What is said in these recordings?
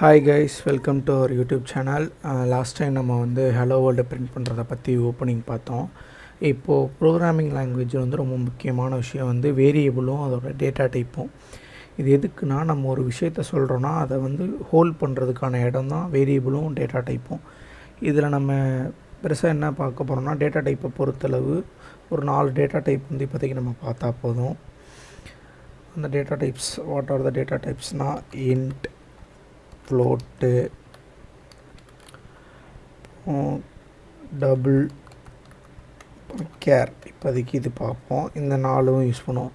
Hi guys, welcome to our YouTube channel. Last time நம்ம வந்து hello world print பண்ணுறதை பற்றி ஓப்பனிங் பார்த்தோம். இப்போது ப்ரோக்ராமிங் லாங்குவேஜ் வந்து ரொம்ப முக்கியமான விஷயம் வந்து வேரியபிளும் அதோட டேட்டா டைப்பும். இது எதுக்குன்னா, நம்ம ஒரு விஷயத்த சொல்கிறோன்னா அதை வந்து ஹோல்ட் பண்ணுறதுக்கான இடம் தான் வேரியபிளும் டேட்டா டைப்பும். இதில் நம்ம பெருசாக என்ன பார்க்க போகிறோம்னா, டேட்டா டைப்பை பொறுத்தளவு ஒரு 4 டேட்டா டைப் வந்து இப்போதைக்கு நம்ம பார்த்தா போதும். அந்த data types what are the data டைப்ஸ்னால் இன்ட், ஃப்ளோட்டு, டபுள், கேர். இப்போதைக்கு இது பார்ப்போம். இந்த 4ம் யூஸ் பண்ணுவோம்.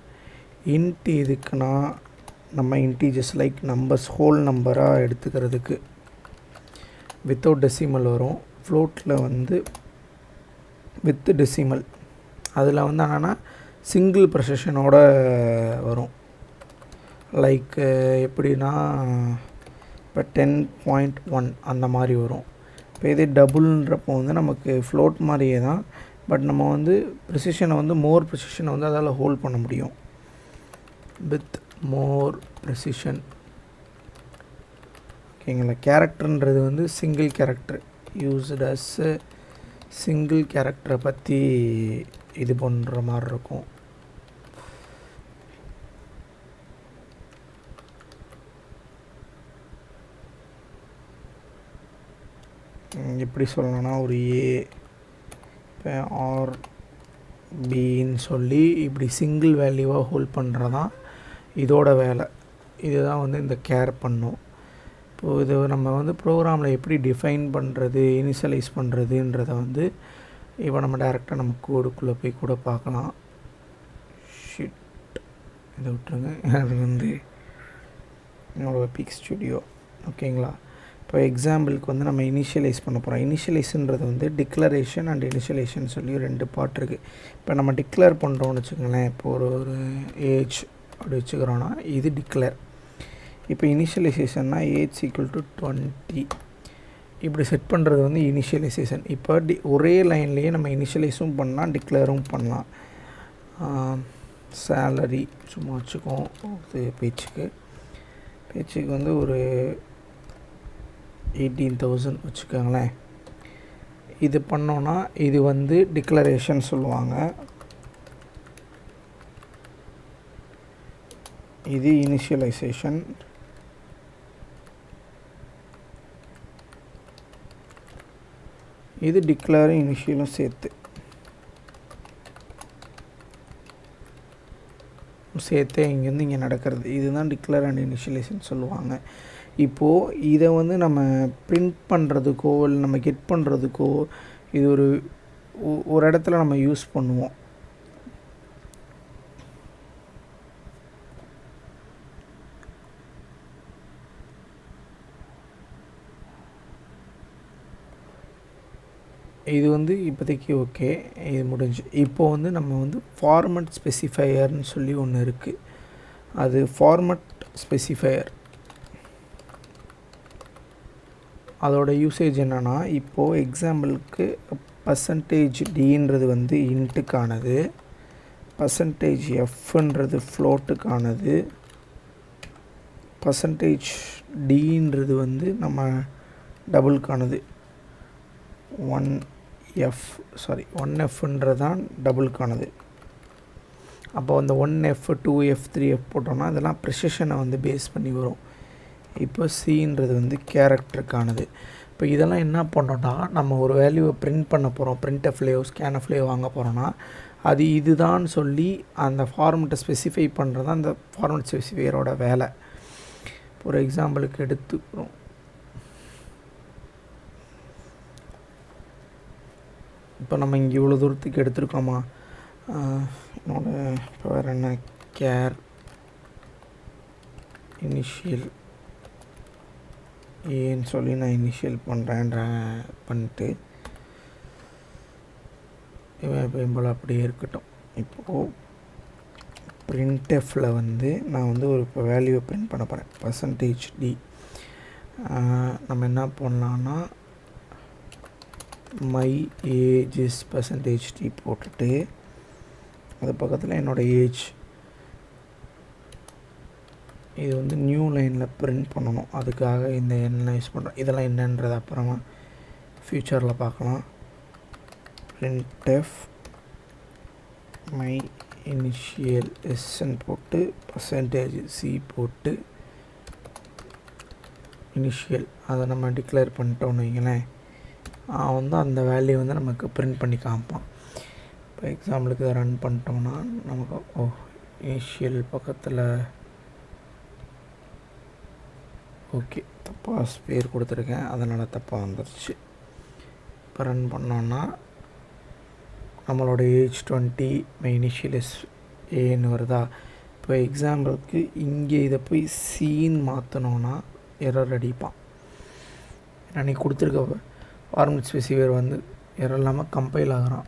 இன்ட் எதுக்குன்னா, நம்ம இன்டீஜர்ஸ் லைக் நம்பர்ஸ் ஹோல் நம்பராக எடுத்துக்கிறதுக்கு வித்தவுட் டெசிமல் வரும். ஃப்ளோட்டில் வந்து வித் டெசிமல். அதில் வந்து என்னென்னா சிங்கிள் ப்ரெசிஷனோட வரும். லைக் எப்படின்னா, இப்போ 10.1 அந்த மாதிரி வரும். இப்போ இதே டபுள்ன்றப்போ வந்து நமக்கு ஃப்ளோட் மாதிரியே தான், பட் நம்ம வந்து ப்ரிசிஷனை வந்து மோர் ப்ரிசிஷனை வந்து அதால் ஹோல்ட் பண்ண முடியும். With more precision. ஓகேங்களா. கேரக்டர்ன்றது வந்து single character used as single கேரக்டரை பற்றி இது பண்ணுற மாதிரி இருக்கும். எப்படி சொல்லணும்னா, ஒரு ஏ இப்போ ஆர் பின்னு சொல்லி இப்படி சிங்கிள் வேல்யூவாக ஹோல்ட் பண்ணுறதான் இதோட வேலை. இதுதான் வந்து இந்த கேர் பண்ணும். இப்போது இது நம்ம வந்து ப்ரோக்ராமில் எப்படி டிஃபைன் பண்ணுறது, இனிஷியலைஸ் பண்ணுறதுன்றதை வந்து இப்போ நம்ம டேரெக்டாக நம்ம கோடுக்குள்ளே போய் கூட பார்க்கலாம். ஷிட், இதை விட்டுருங்க. அது வந்து என்னோடய பிக் ஸ்டுடியோ. ஓகேங்களா. இப்போ எக்ஸாம்பிளுக்கு வந்து நம்ம இனிஷியலைஸ் பண்ண போகிறோம். இனிஷியலைஸுன்றது வந்து டிக்ளரேஷன் அண்ட் இனிஷியலைசேஷன் சொல்லி 2 பார்ட் இருக்குது. இப்போ நம்ம டிக்ளேர் பண்ணுறோம்னு வச்சுக்கோங்களேன். இப்போ ஒரு ஏஜ் அப்படி வச்சுக்கிறோன்னா இது டிக்ளேர். இப்போ இனிஷியலைசேஷன்னா ஏஜ் ஈக்குவல் டு 20 இப்படி செட் பண்ணுறது வந்து இனிஷியலைசேஷன். இப்போ ஒரே லைன்லேயே நம்ம இனிஷியலைஸும் பண்ணலாம், டிக்ளேரும் பண்ணலாம். சேலரி சும்மா வச்சுக்கோம். பேச்சுக்கு வந்து ஒரு 18,000 வச்சுக்கோங்களேன். இது பண்ணோன்னா இது வந்து டிக்ளரேஷன் சொல்லுவாங்க. இது இனிஷியலைசேஷன். இது டிக்ளேரும் இனிஷியலும் சேர்த்து இங்கேருந்து இங்கே நடக்கிறது. இதுதான் டிக்ளேர் அண்ட் இனிஷியலைசேஷன் சொல்லுவாங்க. இப்போது இதை வந்து நம்ம பிரிண்ட் பண்ணுறதுக்கோ இல்லை நம்ம கெட் பண்ணுறதுக்கோ இது ஒரு இடத்துல நம்ம யூஸ் பண்ணுவோம். இது வந்து இப்போதைக்கு ஓகே, இது முடிஞ்சு. இப்போ வந்து நம்ம வந்து ஃபார்மட் ஸ்பெசிஃபையர்னு சொல்லி ஒன்று இருக்குது. அது ஃபார்மட் ஸ்பெசிஃபையர் அதோட யூசேஜ் என்னென்னா, இப்போது எக்ஸாம்பிளுக்கு %d வந்து இன்ட்டுக்கானது, %f ஃப்ளோட்டுக்கானது, %d வந்து நம்ம டபுளுக்கானது. 1f தான் டபுளுக்கானது. அப்போ அந்த 1f 2f 3f போட்டோம்னா இதெல்லாம் ப்ரிசிஷனை வந்து பேஸ் பண்ணி வரும். இப்போ சின்றது வந்து கேரக்டருக்கானது. இப்போ இதெல்லாம் என்ன பண்ணோன்னா, நம்ம ஒரு வேல்யூவை பிரிண்ட் பண்ண போகிறோம், பிரிண்ட்எஃப்லேயோ ஸ்கேன்எஃப்லேயோ வாங்க போகிறோன்னா அது இதுதான் சொல்லி அந்த ஃபார்மெட்டை ஸ்பெசிஃபை பண்ணுறது தான் அந்த ஃபார்மெட் ஸ்பெசிஃபையரோட வேலை. ஒரு எக்ஸாம்பிளுக்கு எடுத்துக்கிறோம். இப்போ நம்ம இங்கே இவ்வளோ தூரத்துக்கு எடுத்துருக்கோமா, என்னோட இப்போ வேறு என்ன, கேர் இனிஷியல் ஏன்னு சொல்லி நான் இனிஷியல் பண்ணிட்டு இவன் போல் அப்படியே இருக்கட்டும். இப்போது பிரிண்ட்எஃப்பில் வந்து நான் வந்து ஒரு இப்போ வேல்யூவை பிரிண்ட் பண்ண போகிறேன். %d நம்ம என்ன பண்ணலான்னா, மை ஏஜ் இஸ் %d போட்டுட்டு அது பக்கத்தில் என்னோடய ஏஜ் இது வந்து நியூ லைனில் பிரிண்ட் பண்ணணும். அதுக்காக இந்த எண்ணெய் யூஸ் பண்ணுறோம். இதெல்லாம் என்னன்றது அப்புறமா ஃப்யூச்சரில் பார்க்கலாம். printf மை இனிஷியல் எஸ்ன்னு போட்டு %c போட்டு இனிஷியல் அதை நம்ம டிக்ளேர் பண்ணிட்டோன்னு வைங்களேன், வந்து அந்த வேல்யூ வந்து நமக்கு பிரிண்ட் பண்ணி காமிப்பான். இப்போ எக்ஸாம்பிளுக்கு இதை ரன் பண்ணிட்டோம்னா நமக்கு இனிஷியல் பக்கத்தில் ஓகே தப்பாக பேர் கொடுத்துருக்கேன், அதனால் தப்பாக வந்துடுச்சு. இப்போ ரன் பண்ணோன்னா நம்மளோட ஏஜ் 20, மை இனிஷியல் எஸ் ஏன்னு வருதா. இப்போ எக்ஸாம்பிளுக்கு இங்கே இதை போய் சீன் மாற்றினோன்னா எரர் அடிப்பான். அன்றைக்கி கொடுத்துருக்க ஃபார்மேட் ஸ்பெசிஃபையர் வந்து எரர் இல்லாமல் கம்பைல் ஆகிறான்.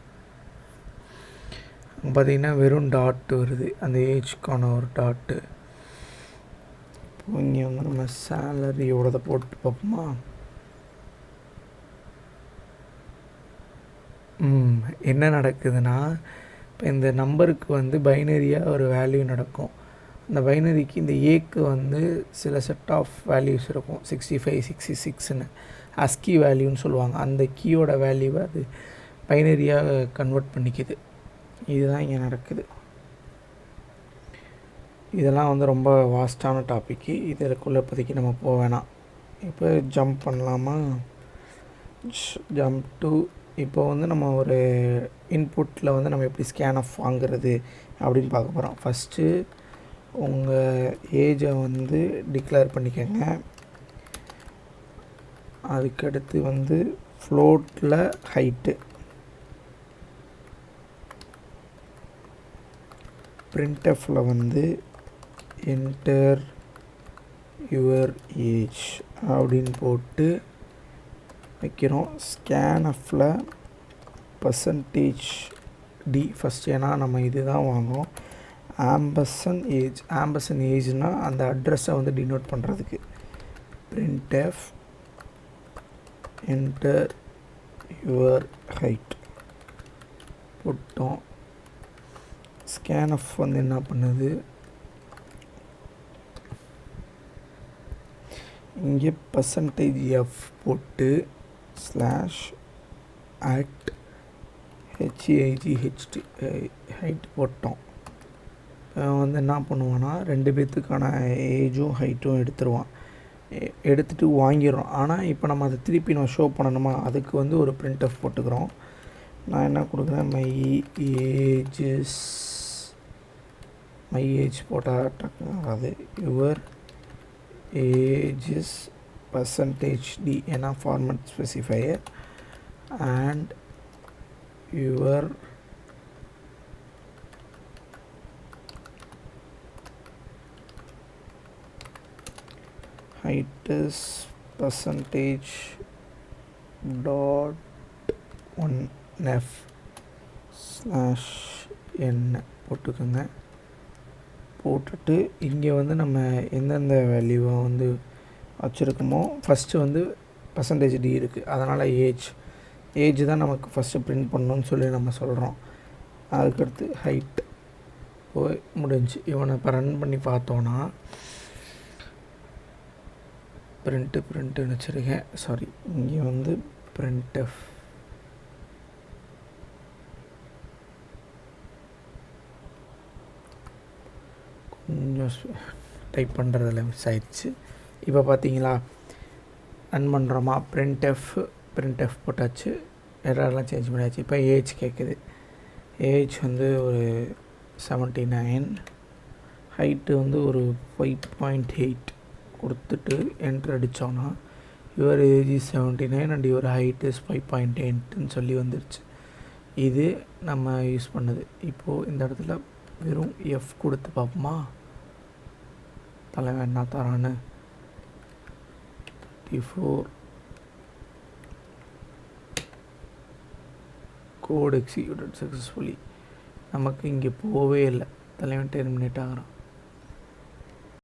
பார்த்திங்கன்னா வெறும் டாட்டு வருது, அந்த ஏஜ்க்கான ஒரு டாட்டு. இப்போ இங்கே வந்து நம்ம சேலரியோடதை போட்டு பார்ப்போமா. என்ன நடக்குதுன்னா, இப்போ இந்த நம்பருக்கு வந்து பைனரியாக ஒரு வேல்யூ நடக்கும். அந்த பைனரிக்கு இந்த ஏக்கு வந்து சில செட் ஆஃப் வேல்யூஸ் இருக்கும், 65, 66ன்னு அஸ்கி வேல்யூன்னு சொல்லுவாங்க. அந்த கீயோட வேல்யூவை அது பைனரியாக கன்வெர்ட் பண்ணிக்குது. இதுதான் இங்கே நடக்குது. இதெல்லாம் வந்து ரொம்ப வாஸ்டான டாப்பிக்கு, இதற்குள்ளே இப்போதைக்கு நம்ம போக வேணாம். இப்போ ஜம்ப் பண்ணலாமா. ஜம்ப் டு இப்போ வந்து நம்ம ஒரு இன்புட்டில் வந்து நம்ம எப்படி ஸ்கேன் ஆஃப் வாங்குறது அப்படின்னு பார்க்க போகிறோம். ஃபஸ்ட்டு உங்கள் ஏஜை வந்து டிக்ளேர் பண்ணிக்கோங்க. அதுக்கடுத்து வந்து ஃப்ளோட்டில் ஹைட்டு, printfல வந்து என்டர் யுவர் ஏஜ் அப்படின்னு போட்டு வைக்கிறோம். ஸ்கேன்எஃப்பில் %d ஃபஸ்ட், ஏன்னா நம்ம இது தான் வாங்குகிறோம். ஆம்பர்சன் ஏஜ்னால் அந்த அட்ரஸை வந்து டினோட் பண்ணுறதுக்கு. printf என்டர் யுவர் ஹைட் போட்டோம். ஸ்கேன்எஃப் வந்து என்ன பண்ணுது, இங்கே %f போட்டு /at ஹைட் போட்டோம். வந்து என்ன பண்ணுவான்னா 2 பேர்த்துக்கான ஏஜும் ஹைட்டும் எடுத்துகிட்டு வாங்கிடுறோம். ஆனால் இப்போ நம்ம அதை திருப்பி நம்ம ஷோ பண்ணணுமா, அதுக்கு வந்து ஒரு printf போட்டுக்கிறோம். நான் என்ன கொடுக்குறேன், மை ஏஜ் போட்டால் டக்குனு யுவர் ஏஜஸ் %d, ஏன்னா format specifier, and your height is %.1f /n போட்டுக்கோங்க. போட்டுட்டு இங்கே வந்து நம்ம எந்தெந்த வேல்யூவை வந்து வச்சுருக்கோமோ, ஃபஸ்ட்டு வந்து %d இருக்குது, அதனால் ஏஜ் தான் நமக்கு ஃபஸ்ட்டு பிரிண்ட் பண்ணணும்னு சொல்லி நம்ம சொல்கிறோம். அதுக்கடுத்து ஹைட் போய் முடிஞ்சு. இவனை இப்போ ரன் பண்ணி பார்த்தோன்னா பிரிண்ட்டுன்னு வச்சுருக்கேன், சாரி, இங்கே வந்து printf கொஞ்சம் டைப் பண்ணுறதில்ல மிஸ் ஆயிடுச்சு. இப்போ பார்த்தீங்களா ரன் பண்ணுறோமா, printf போட்டாச்சு, எரர்லாம் சேஞ்ச் பண்ணியாச்சு. இப்போ ஏஜ் கேட்குது. ஏஜ் வந்து ஒரு 79, ஹைட்டு வந்து ஒரு 5.8 கொடுத்துட்டு என்ட்ரு அடித்தோன்னா your age is 79 and your height is 5.8ன்னு சொல்லி வந்துடுச்சு. இது நம்ம யூஸ் பண்ணுது. இப்போது இந்த இடத்துல வெறும் எஃப் கொடுத்து பார்ப்போமா, தலைவன் என்ன தரான்னு. 34 கோட் எக்ஸிக்யூட்டட் சக்ஸஸ்ஃபுல்லி. நமக்கு இங்கே போகவே இல்லை, தலைவன் டெர்மினேட் ஆகிறான்.